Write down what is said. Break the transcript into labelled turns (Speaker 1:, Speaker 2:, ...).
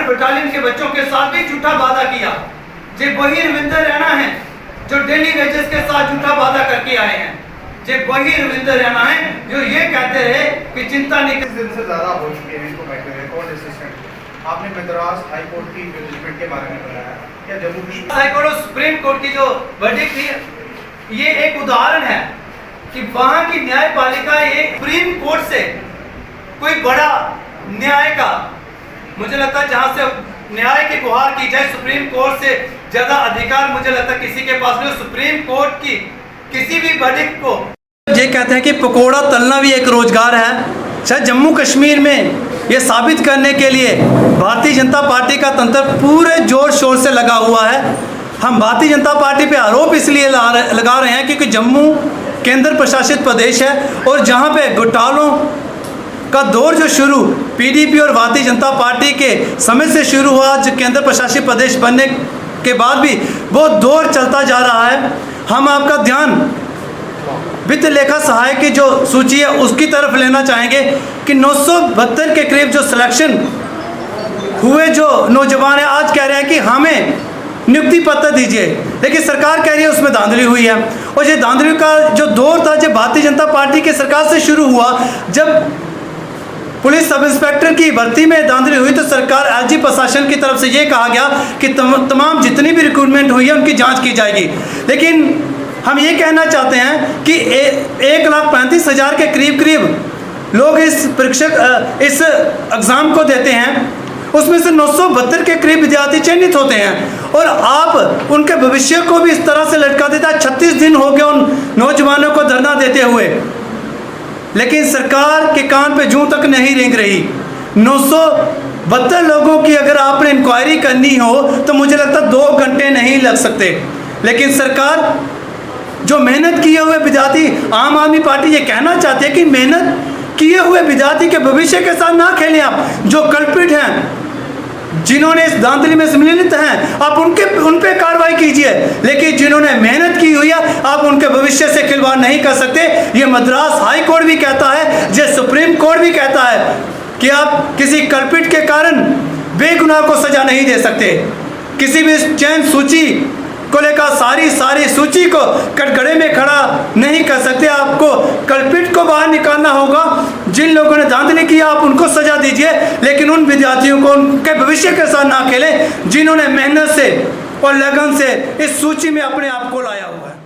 Speaker 1: Battalion के बच्चों के साथ भी झूठा वादा किया। जे वही रविंदर रैना है जो डेली वेजेस के साथ झूठा वादा करके आए हैं। जे वही रविंदर रैना है जो ये कहते रहे कि चिंता नहीं कर।
Speaker 2: दिन से ज़्यादा हो चुके हैं इसको बैठे हुए कौन असिस्टेंट। आपने मद्रास हाई कोर्ट की जजमेंट के बारे में बताया, क्या जम्मू कश्मीर
Speaker 1: हाई कोर्ट और सुप्रीम कोर्ट की जो वर्डिक्ट थी ये एक उदाहरण है कि वहां की न्यायपालिका एक सुप्रीम कोर्ट से कोई बड़ा न्याय का, मुझे लगता है जहां से न्याय की गुहार की जाए सुप्रीम कोर्ट से ज्यादा अधिकार मुझे लगता है किसी के पास नहीं। सुप्रीम कोर्ट की किसी भी वर्डिक्ट को ये कहते हैं कि पकोड़ा तलना भी एक रोजगार है। शायद जम्मू कश्मीर में ये साबित करने के लिए भारतीय जनता पार्टी का तंत्र पूरे जोर शोर से लगा हुआ है। हम भारतीय जनता पार्टी पे आरोप इसलिए लगा रहे हैं क्योंकि जम्मू केंद्र प्रशासित प्रदेश है और जहाँ पे घोटालों का दौर जो शुरू पीडीपी और भारतीय जनता पार्टी के समय से शुरू हुआ, जो केंद्र प्रशासित प्रदेश बनने के बाद भी वो दौर चलता जा रहा है। हम आपका ध्यान वित्त लेखा सहायक की जो सूची है उसकी तरफ लेना चाहेंगे कि 972 के करीब जो सिलेक्शन हुए जो नौजवान हैं आज कह रहे हैं कि हमें नियुक्ति पत्र दीजिए, लेकिन सरकार कह रही है उसमें धांधली हुई है। और ये धांधली का जो दौर था जब भारतीय जनता पार्टी के सरकार से शुरू हुआ, जब पुलिस सब इंस्पेक्टर की भर्ती में धांधली हुई तो सरकार एलजी प्रशासन की तरफ से ये कहा गया कि तमाम जितनी भी रिक्रूटमेंट हुई है उनकी जांच की जाएगी। लेकिन हम ये कहना चाहते हैं कि 1,35,000 के करीब लोग इस एग्ज़ाम को देते हैं, उसमें से 972 के करीब विद्यार्थी चयनित होते हैं और आप उनके भविष्य को भी इस तरह से लटका देता है। 36 दिन हो गए उन नौजवानों को धरना देते हुए, लेकिन सरकार के कान पे जूं तक नहीं रेंग रही। 972 लोगों की अगर आपने इंक्वायरी करनी हो तो मुझे लगता 2 घंटे नहीं लग सकते, लेकिन सरकार जो मेहनत किए हुए विद्यार्थी, आम आदमी पार्टी ये कहना चाहती है कि मेहनत किए हुए विद्यार्थी के भविष्य के साथ ना खेलें। आप जो कल्प्रिट हैं, जिन्होंने इस धांधली में सम्मिलित हैं, आप उन पे कार्रवाई कीजिए, लेकिन जिन्होंने मेहनत की हुई है आप उनके भविष्य से खिलवाड़ नहीं कर सकते। ये मद्रास हाई कोर्ट भी कहता है, ये सुप्रीम कोर्ट भी कहता है कि आप किसी कल्प्रिट के कारण बेगुनाह को सजा नहीं दे सकते। किसी भी चयन सूची को लेकर सारी सूची को कटघरे में खड़ा नहीं कर सकते। आपको कल्प्रिट को बाहर निकालना होगा। जिन लोगों ने धांधली किया आप उनको सजा दीजिए, लेकिन उन विद्यार्थियों को उनके भविष्य के साथ ना खेलें जिन्होंने मेहनत से और लगन से इस सूची में अपने आप को